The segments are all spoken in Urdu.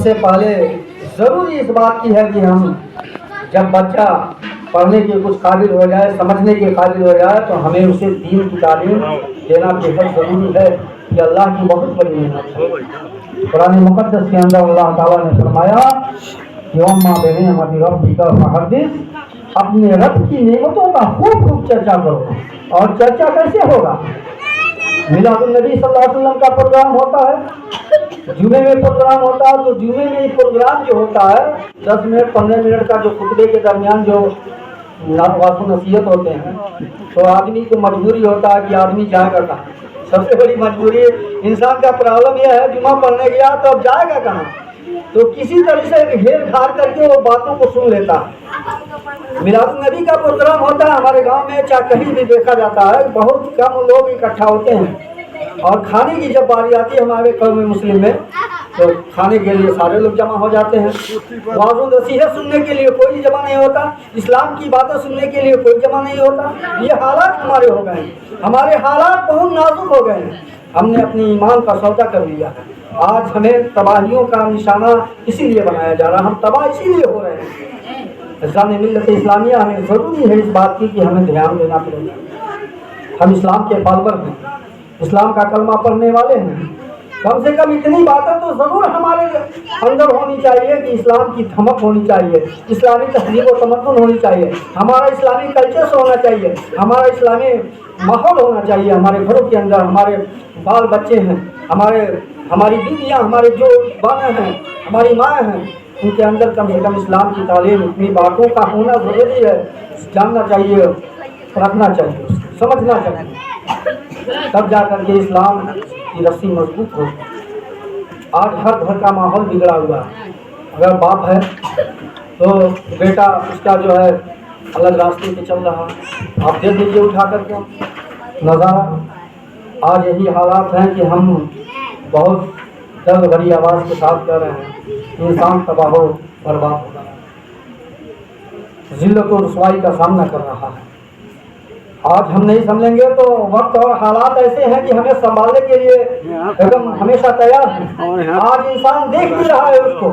سے پہلے ضروری اس بات کی ہے کہ ہم جب بچہ پڑھنے کے کچھ قابل ہو جائے، سمجھنے کے قابل ہو جائے، تو ہمیں اسے دین کی تعلیم دینا بہت ضروری ہے. یہ اللہ کی بہت بڑی نعمت ہے. قرآن مقدس کے اندر اللہ تعالیٰ نے فرمایا کہ وَمَّا بِنِعْمَتِ رَبِّكَ فَحَدِّثْ، اپنے رب کی نعمتوں کا خوب خوب چرچا کرو. اور چرچا کیسے ہوگا؟ میلاد النبی صلی اللہ علیہ وسلم کا پروگرام ہوتا ہے، جمعے میں پروگرام ہوتا ہے، تو جمعے میں یہ پروگرام جو ہوتا ہے 10 منٹ 15 منٹ کا جو خطبے کے درمیان جو واضح نصیحت ہوتے ہیں، تو آدمی کو مجبوری ہوتا ہے کہ آدمی جائے گا کہاں. سب سے بڑی مجبوری انسان کا پرابلم یہ ہے، جمعہ پڑھنے گیا تو اب جائے گا کہاں؟ تو کسی طرح سے گھیر گھار کر کے وہ باتوں کو سن لیتا ہے. میلاد النبی کا پروگرام ہوتا ہے ہمارے گاؤں میں، چاہے کہیں بھی دیکھا جاتا ہے، بہت کم لوگ اکٹھا ہوتے ہیں. اور کھانے کی جب باری آتی ہے ہمارے قوم مسلم میں، تو کھانے کے لیے سارے لوگ جمع ہو جاتے ہیں. واضح و نصیحت سننے کے لیے کوئی جمع نہیں ہوتا، اسلام کی باتیں سننے کے لیے کوئی جمع نہیں ہوتا. یہ حالات ہمارے ہو گئے ہیں، ہمارے حالات بہت نازک ہو گئے ہیں. ہم نے اپنی ایمان کا سودا کر لیا ہے. آج ہمیں تباہیوں کا نشانہ اسی لیے بنایا جا رہا ہے، ہم تباہ اسی لیے ہو رہے ہیں. اسلام ملت اسلامیہ ہمیں ضروری ہے اس بات کی کہ ہمیں دھیان دینا پڑے گا. ہم اسلام کے فالوور ہیں، اسلام کا کلمہ پڑھنے والے ہیں. کم سے کم اتنی باتیں تو ضرور ہمارے اندر ہونی چاہیے کہ اسلام کی دھمک ہونی چاہیے، اسلامی تہذیب و تمدن ہونی چاہیے، ہمارا اسلامی کلچر ہونا چاہیے، ہمارا اسلامی ماحول ہونا چاہیے. ہمارے گھروں کے اندر ہمارے بال بچے ہیں، ہماری بیویاں، ہمارے جو بانے ہیں، ہماری مائیں ہیں، ان کے اندر کم سے کم اسلام کی تعلیم، اتنی باتوں کا ہونا ضروری ہے. جاننا چاہیے، رکھنا چاہیے، سمجھنا چاہیے، تب جا کر کے اسلام کی رسی مضبوط ہو. آج ہر گھر کا ماحول بگڑا ہوا ہے. اگر باپ ہے تو بیٹا اس کا جو ہے الگ راستے پہ چل رہا. آپ دیکھ لیجیے اٹھا کر کے نظارہ. آج یہی حالات ہیں کہ ہم بہت درد بھری آواز کے ساتھ کہہ رہے ہیں کہ انسان تباہ و برباد ہو رہا ہے، ذلت و رسوائی کا سامنا کر رہا ہے. آج ہم نہیں سمجھیں گے تو وقت اور حالات ایسے ہیں کہ ہمیں سنبھالنے کے لیے ایک دم ہمیشہ تیار ہیں. آج انسان دیکھ بھی رہا ہے، اس کو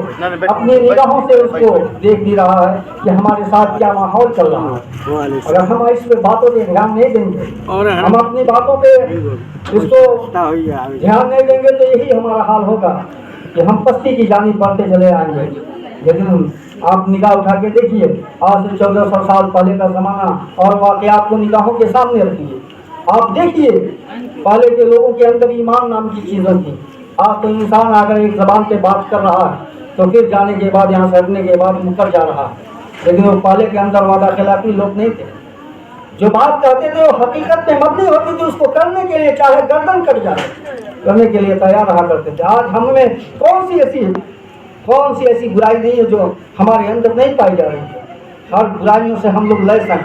اپنی نگاہوں سے اس کو دیکھ بھی رہا ہے کہ ہمارے ساتھ کیا ماحول چل رہا ہے. اگر ہم اس پہ باتوں پہ دھیان نہیں دیں گے، ہم اپنی باتوں پہ اس کو دھیان نہیں دیں گے، تو یہی ہمارا حال ہوگا کہ ہم پستی کی جانب بڑھتے چلے آئیں گے. لیکن آپ نگاہ اٹھا کے دیکھیے، آج سے 1400 سال پہلے کا زمانہ اور واقعات کو نگاہوں کے سامنے رکھیے. آپ دیکھیے پہلے کے لوگوں کے اندر ایمان نام کی چیزیں تھی. آج تو انسان اگر ایک زبان پہ بات کر رہا ہے تو پھر جانے کے بعد، یہاں سے ہٹنے کے بعد مکر جا رہا ہے. لیکن وہ پہلے کے اندر وعدہ خلافی لوگ نہیں تھے. جو بات کہتے تھے وہ حقیقت میں مبنی ہوتی تھی، اس کو کرنے کے لیے چاہے گردن کٹ جائے کرنے کے لیے تیار رہا کرتے تھے. آج ہم میں کون سی ایسی برائی نہیں ہے جو ہمارے اندر نہیں پائی جا رہی ہے. ہر برائیوں سے ہم لوگ لیس ہیں،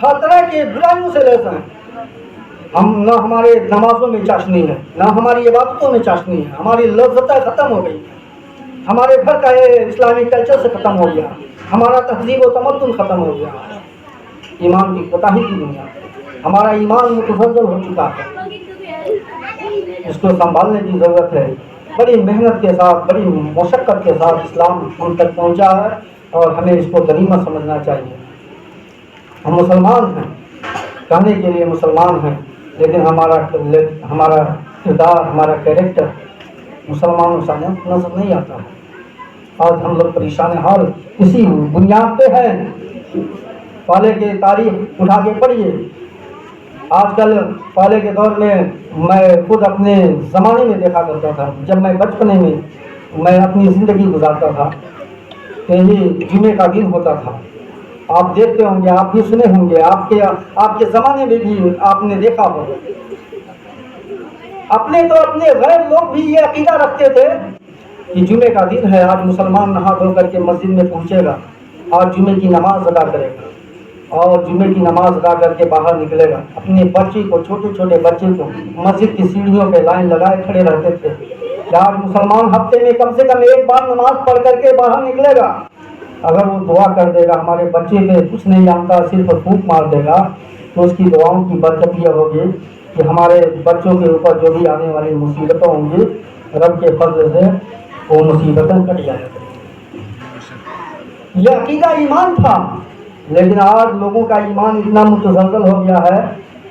ہر طرح کی برائیوں سے لیس ہیں. ہم نہ ہمارے نمازوں میں چاشنی ہے، نہ ہماری عبادتوں میں چاشنی ہے. ہماری لذتیں ختم ہو گئی، ہمارے گھر کا یہ اسلامی کلچر سے ختم ہو گیا، ہمارا تہذیب و تمدن ختم ہو گیا. ایمان کی کوتاہی کی دنیا، ہمارا ایمان متفضل ہو چکا ہے. اس کو سنبھالنے کی ضرورت ہے. بڑی محنت کے ساتھ، بڑی مشقت کے ساتھ اسلام ہم تک پہنچا ہے اور ہمیں اس کو غنیمت سمجھنا چاہیے. ہم مسلمان ہیں، کہنے کے لیے مسلمان ہیں، لیکن ہمارا کردار، ہمارا کیریکٹر مسلمانوں سے نظر نہیں آتا ہے. آج ہم لوگ پریشان حال اسی بنیاد پہ ہیں. پہلے کی تاریخ اٹھا کے پڑھیے. آج کل پہلے کے دور میں میں خود اپنے زمانے میں دیکھا کرتا تھا، جب میں بچپنے میں اپنی زندگی گزارتا تھا کہ یہ جمعے کا دن ہوتا تھا. آپ دیکھتے ہوں گے، آپ بھی سنے ہوں گے، آپ کے زمانے میں بھی آپ نے دیکھا ہوگا. اپنے غیر لوگ بھی یہ عقیدہ رکھتے تھے کہ جمعے کا دن ہے، آج مسلمان نہا دھو کر کے مسجد میں پہنچے گا، آج جمعے کی نماز ادا کرے گا اور جمعے کی نماز ادا کر کے باہر نکلے گا. اپنے بچے کو، چھوٹے بچے کو مسجد کی سیڑھیوں پہ لائن لگائے کھڑے رہتے تھے کہ آج مسلمان ہفتے میں کم سے کم ایک بار نماز پڑھ کر کے باہر نکلے گا. اگر وہ دعا کر دے گا، ہمارے بچے پہ کچھ نہیں جانتا، صرف پھونک مار دے گا، تو اس کی دعاؤں کی برکت یہ ہوگی کہ ہمارے بچوں کے اوپر جو بھی آنے والی مصیبتیں ہوں گی، رب کے فضل سے وہ مصیبتیں کٹ جایا کریں. یہ عقیدہ ایمان تھا، لیکن آج لوگوں کا ایمان اتنا متزلزل ہو گیا ہے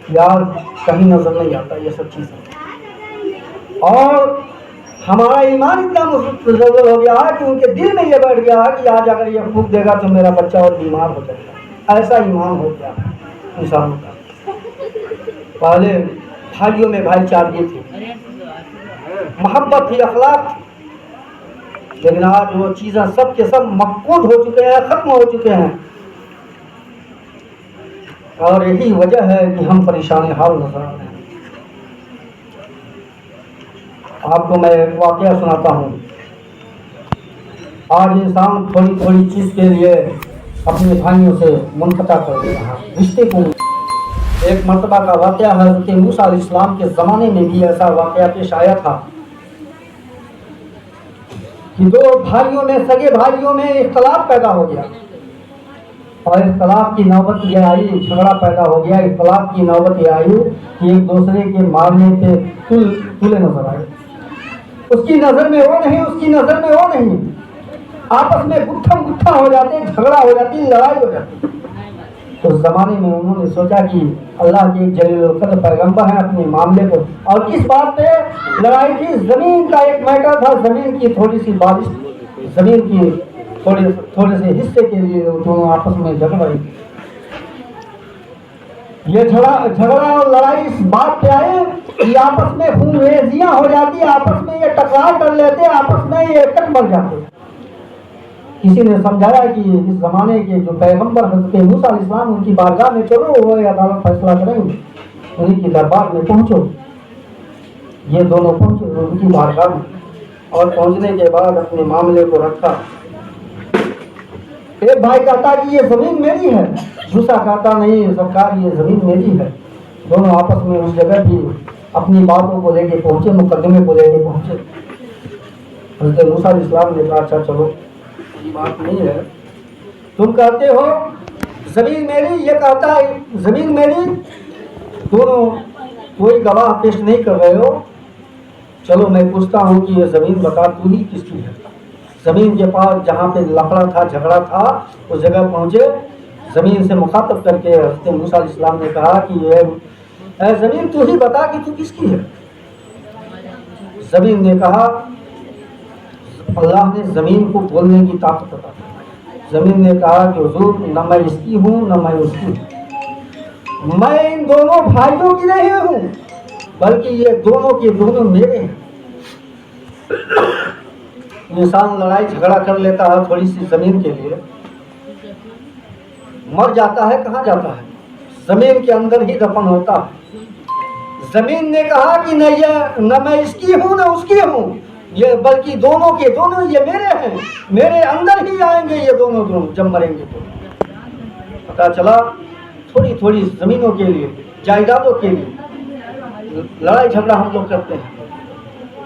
کہ آج کہیں نظر نہیں آتا یہ سب چیزیں. اور ہمارا ایمان اتنا متزلزل ہو گیا ہے کہ ان کے دل میں یہ بیٹھ گیا ہے کہ آج اگر یہ پھونک دے گا تو میرا بچہ اور بیمار ہو جائے گا. ایسا ایمان ہو گیا انسانوں کا. پہلے بھائیوں میں بھائی چارگی تھی، محبت تھی، اخلاق تھی، لیکن آج وہ چیزیں سب کے سب مفقود ہو چکے ہیں، ختم ہو چکے ہیں. اور یہی وجہ ہے کہ ہم پریشان حال نظر آ رہے ہیں. آپ کو میں ایک واقعہ سناتا ہوں. آج انسان تھوڑی تھوڑی چیز کے لیے اپنے بھائیوں سے منقطع کر دے رہا ہے رشتے کو. ایک مرتبہ کا واقعہ حضرت موسیٰ علیہ السلام کے زمانے میں بھی ایسا واقعہ پیش آیا تھا کہ دو بھائیوں میں، سگے بھائیوں میں اختلاف پیدا ہو گیا، اور اختلاف کی نوبت یہ آئی، جھگڑا پیدا ہو گیا. اختلاف کی نوبت یہ آئی کہ ایک دوسرے کے مارنے کے تلے نظر آئے. اس کی نظر میں وہ نہیں، اس کی نظر میں وہ نہیں، آپس میں گتھم گتھا ہو جاتے، جھگڑا ہو جاتی، لڑائی ہو جاتی. تو اس زمانے میں انہوں نے سوچا کہ اللہ کے ایک جلیل القدر پیغمبر ہیں اپنے معاملے کو. اور کس بات پہ لڑائی تھی؟ زمین کا ایک میٹر تھا، زمین کی تھوڑی سی بارش، زمین کی تھوڑے سے حصے کے لیے دونوں آپس میں جھگڑ رہی. یہ جھگڑا اور لڑائی اس بات پہ آئے کہ آپس میں خون ریزیاں ہو جاتی، آپس میں یہ ٹکرار کر لیتے، آپس میں یہ ایکٹ مر جاتے. کسی نے سمجھایا کہ اس زمانے کے جو پیغمبر حضرت موسیٰ علیہ السلام، ان کی بارگاہ میں چلو، وہ عدالت فیصلہ کریں گے. انہیں کی دربار میں پہنچو. یہ دونوں پہنچے ان کی بارگاہ میں، اور پہنچنے کے بعد اپنے معاملے کو رکھا. ایک بھائی کہتا کہ یہ زمین میری ہے، دوسرا کہتا نہیں سرکار یہ زمین میری ہے. دونوں آپس میں اس جگہ کی اپنی باتوں کو لے کے پہنچے، مقدمے کو لے کے پہنچے. حضرت موسیٰ علیہ السلام نے کہا اچھا چلو بات نہیں ہے، تم کہتے ہو زمین میری، یہ کہتا ہے زمین میری، دونوں کوئی گواہ پیش نہیں کر رہے ہو. چلو میں پوچھتا ہوں کہ یہ زمین بتا تو ہی کس کی ہے. زمین کے پاس جہاں پہ لفڑا تھا، جھگڑا تھا، اس جگہ پہنچے. زمین سے مخاطب کر کے حضرت موسیٰ علیہ السلام نے کہا کہ اے زمین تو ہی بتا کہ تو کس کی ہے. زمین نے کہا، اللہ نے زمین کو بولنے کی طاقت عطا کی. زمین نے کہا کہ حضور نہ میں اس کی ہوں نہ میں اس کی ہوں، میں ان دونوں بھائیوں کی نہیں ہوں، بلکہ یہ دونوں کے دونوں میرے ہیں. انسان لڑائی جھگڑا کر لیتا ہے تھوڑی سی زمین کے لیے، مر جاتا ہے، کہاں جاتا ہے؟ زمین کے اندر ہی دفن ہوتا ہے. زمین نے کہا کہ نہ میں اس کی ہوں نہ اس کی ہوں، یہ بلکہ دونوں کے دونوں یہ میرے ہیں، میرے اندر ہی آئیں گے یہ دونوں جب مریں گے. تو پتا چلا تھوڑی تھوڑی زمینوں کے لیے، جائیدادوں کے لیے لڑائی جھگڑا ہم لوگ کرتے ہیں.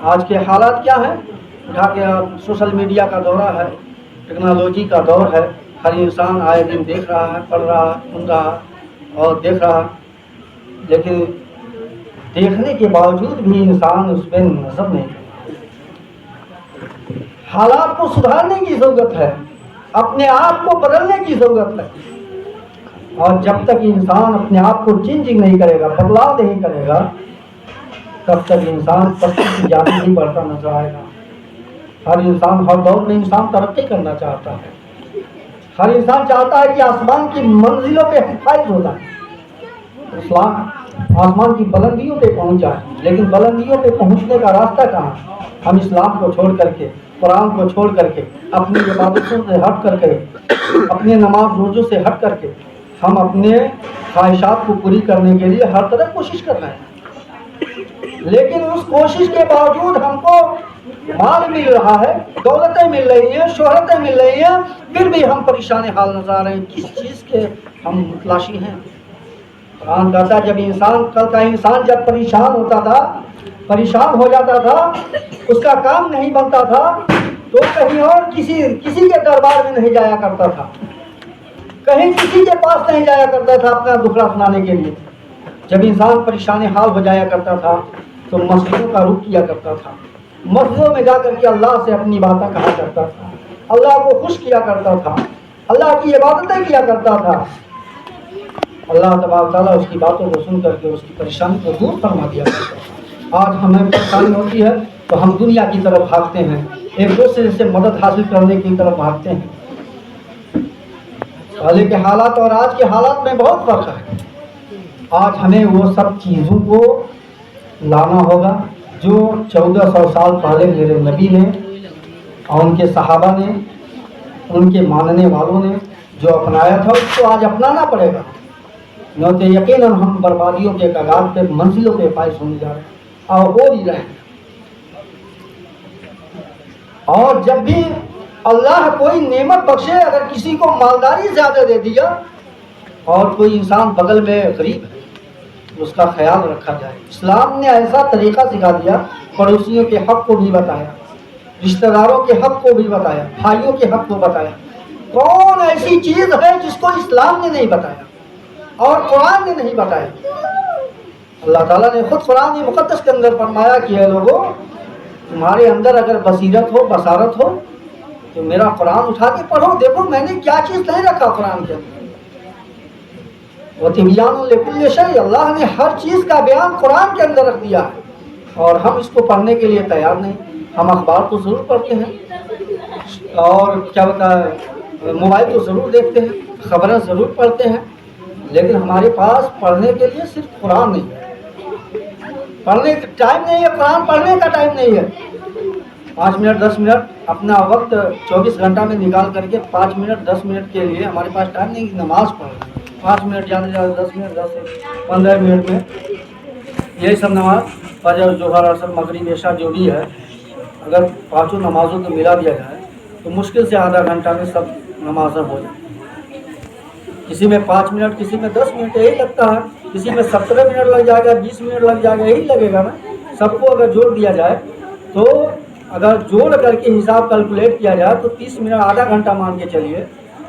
آج کے حالات کیا ہیں؟ اٹھا کے سوشل میڈیا کا دورہ ہے، ٹیکنالوجی کا دور ہے. ہر انسان آئے دن دیکھ رہا ہے، پڑھ رہا ہے، سن رہا ہے اور دیکھ رہا ہے، لیکن دیکھنے کے باوجود بھی انسان اس پہ نظر نہیں کرتا. حالات کو سدھارنے کی ضرورت ہے، اپنے آپ کو بدلنے کی ضرورت ہے. اور جب تک انسان اپنے آپ کو چینجنگ نہیں کرے گا، بدلاؤ نہیں کرے گا، تب تک انسان پستی کی جانب ہی بڑھتا نظر آئے گا. ہر انسان، ہر دور میں انسان ترقی کرنا چاہتا ہے. ہر انسان چاہتا ہے کہ آسمان کی منزلوں پہ فائز ہوتا ہے، اسلام آسمان کی بلندیوں پہ پہنچ جائے. لیکن بلندیوں پہ پہنچنے کا راستہ کہاں؟ ہم اسلام کو چھوڑ کر کے، قرآن کو چھوڑ کر کے، اپنی عبادتوں سے ہٹ کر کے، اپنے نماز روزوں سے ہٹ کر کے ہم اپنے خواہشات کو پوری کرنے کے لیے ہر طرح کوشش کر رہے ہیں. لیکن اس کوشش کے باوجود ہم کو مال مل رہا ہے، دولتیں مل رہی ہیں، شہرتیں مل رہی ہیں، پھر بھی ہم پریشان حال نظر آ رہے ہیں. کس چیز کے ہم متلاشی ہیں؟ قرآن کہتا ہے جب انسان، کل کا انسان جب پریشان ہوتا تھا، پریشان ہو جاتا تھا، اس کا کام نہیں بنتا تھا، تو کہیں اور کسی کے دربار میں نہیں جایا کرتا تھا، کہیں کسی کے پاس نہیں جایا کرتا تھا اپنا دکھڑا سنانے کے لیے. جب انسان پریشان حال ہو جایا کرتا تھا تو مسجدوں کا رخ کیا کرتا تھا. مسجدوں میں جا کر کے اللہ سے اپنی باتیں کہا کرتا تھا، اللہ کو خوش کیا کرتا تھا، اللہ کی عبادتیں کیا کرتا تھا۔ اللہ تبارک تعالیٰ اس کی باتوں کو سن کر کے اس کی پریشانی کو دور فرما دیا کرتا تھا۔ آج ہمیں پریشانی ہوتی ہے تو ہم دنیا کی طرف بھاگتے ہیں، ایک دوسرے سے مدد حاصل کرنے کی طرف بھاگتے ہیں۔ پہلے کے حالات اور آج کے حالات میں بہت فرق ہے۔ آج ہمیں وہ سب چیزوں کو لانا ہوگا جو 1400 سال پہلے میرے نبی نے اور ان کے صحابہ نے، ان کے ماننے والوں نے جو اپنایا تھا، اس کو آج اپنانا پڑے گا، نہ تو یقیناً ہم بربادیوں کے کگار پہ، منزلوں پہ فائز ہونے جا رہے ہیں اور ہو ہی رہے ہیں۔ اور جب بھی اللہ کوئی نعمت بخشے، اگر کسی کو مالداری زیادہ دے دیا اور کوئی انسان بغل میں غریب ہے، اس کا خیال رکھا جائے۔ اسلام نے ایسا طریقہ سکھا دیا، پڑوسیوں کے حق کو بھی بتایا، رشتہ داروں کے حق کو بھی بتایا، بھائیوں کے حق کو بتایا۔ کون ایسی چیز ہے جس کو اسلام نے نہیں بتایا اور قرآن نے نہیں بتایا؟ اللہ تعالیٰ نے خود قرآن مقدس کے اندر فرمایا کہ اے لوگوں، تمہارے اندر اگر بصیرت ہو، بصارت ہو، تو میرا قرآن اٹھا کے پڑھو، دیکھو میں نے کیا چیز نہیں رکھا قرآن کے اندر۔ وَتِبْيَانٌ لِكُلِّ شَيْءٍ، اللہ نے ہر چیز کا بیان قرآن کے اندر رکھ دیا ہے، اور ہم اس کو پڑھنے کے لیے تیار نہیں۔ ہم اخبار تو ضرور پڑھتے ہیں اور کیا بتا موبائل تو ضرور دیکھتے ہیں، خبریں ضرور پڑھتے ہیں، لیکن ہمارے پاس پڑھنے کے لیے صرف قرآن نہیں ہے، پڑھنے کا ٹائم نہیں ہے، قرآن پڑھنے کا ٹائم نہیں ہے۔ 5 منٹ 10 منٹ اپنا وقت 24 گھنٹہ میں نکال کر کے 5 منٹ 10 منٹ کے لیے ہمارے پاس ٹائم نہیں کہ نماز پڑھ 5 منٹ زیادہ سے زیادہ 10 منٹ 10 سے 15 منٹ میں یہی سب نماز فجر ظہر عصر مغرب عشاء جو بھی ہے، اگر پانچوں نمازوں کو ملا دیا جائے تو مشکل سے آدھا گھنٹہ میں سب نمازیں ہو جائیں۔ کسی میں 5 منٹ، کسی میں 10 منٹ یہی لگتا ہے، کسی میں 17 منٹ لگ جائے گا، 20 منٹ لگ جائے گا، یہی لگے گا نا۔ سب کو اگر جوڑ دیا جائے تو اگر جوڑ کر کے حساب کیلکولیٹ کیا جائے تو 30 منٹ آدھا گھنٹہ مان کے چلیے۔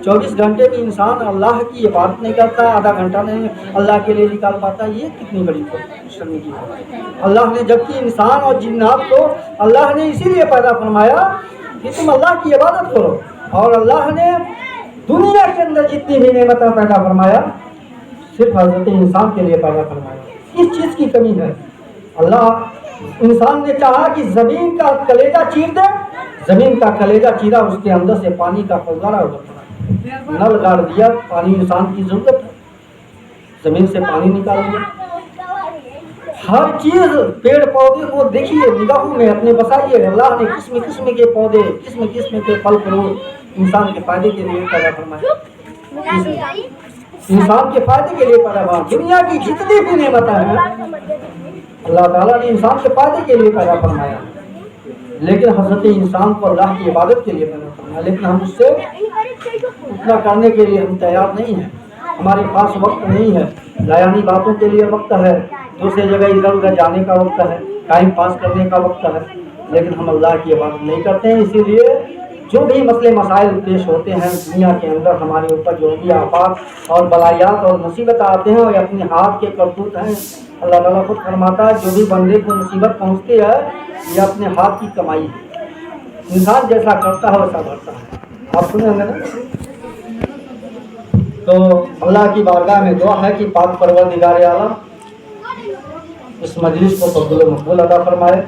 24 گھنٹے میں انسان اللہ کی عبادت نہیں کرتا، آدھا گھنٹہ نہیں اللہ کے لیے نکال پاتا، یہ کتنی بڑی شرمندگی ہے۔ اللہ نے جبکہ انسان اور جنات کو اللہ نے اسی لیے پیدا فرمایا کہ تم اللہ کی عبادت کرو، اور اللہ نے دنیا کے اندر جتنی بھی نعمتیں پیدا فرمایا صرف حضرت انسان کے لیے پیدا فرمایا۔ کس چیز کی کمی ہے؟ اللہ انسان نے چاہا کہ زمین کا کلیجہ چیر دے، زمین کا کلیجہ چیرا، اس کے اندر سے پانی کا فوارہ ابھرا، نل گاڑ دیا، پانی انسان کی ضرورت ہے، زمین سے پانی نکال دیا۔ ہر چیز پیڑ پودے کو دیکھیے، نگاہوں میں اپنے بسائیے، اللہ نے قسم قسم کے پودے، قسم قسم کے پھل فروٹ انسان کے فائدے کے لیے پیدا فرمائے، انسان کے فائدے کے لیے پیدا فرمائے۔ دنیا کی جتنی بھی نعمتیں ہیں اللہ تعالیٰ نے انسان کے فائدے کے لیے پیدا فرمایا، لیکن حضرت انسان کو اللہ کی عبادت کے لیے پیدا فرمایا، لیکن ہم اس سے اتنا کرنے کے لیے ہم تیار نہیں ہیں، ہمارے پاس وقت نہیں ہے، لاینی باتوں کے لیے وقت ہے، دوسری جگہ ادھر ادھر جانے کا وقت ہے، ٹائم پاس کرنے کا وقت ہے، لیکن ہم اللہ کی عبادت نہیں کرتے ہیں۔ اسی لیے جو بھی مسئلے مسائل پیش ہوتے ہیں دنیا کے اندر، ہمارے اوپر جو بھی آفات اور بلایات اور مصیبت آتے ہیں، وہ اپنے ہاتھ کے کرتوت ہیں۔ اللہ تعالیٰ خود فرماتا ہے جو بھی بندے کو مصیبت پہنچتی ہے یہ اپنے ہاتھ کی کمائی ہے، انسان جیسا کرتا ہے ویسا بھرتا ہے۔ آپ سنیں گے نا؟ تو اللہ کی بارگاہ میں دعا ہے کہ پاک پروردگار عالم اس مجلس کو قبول و مقبول عطا فرمائے۔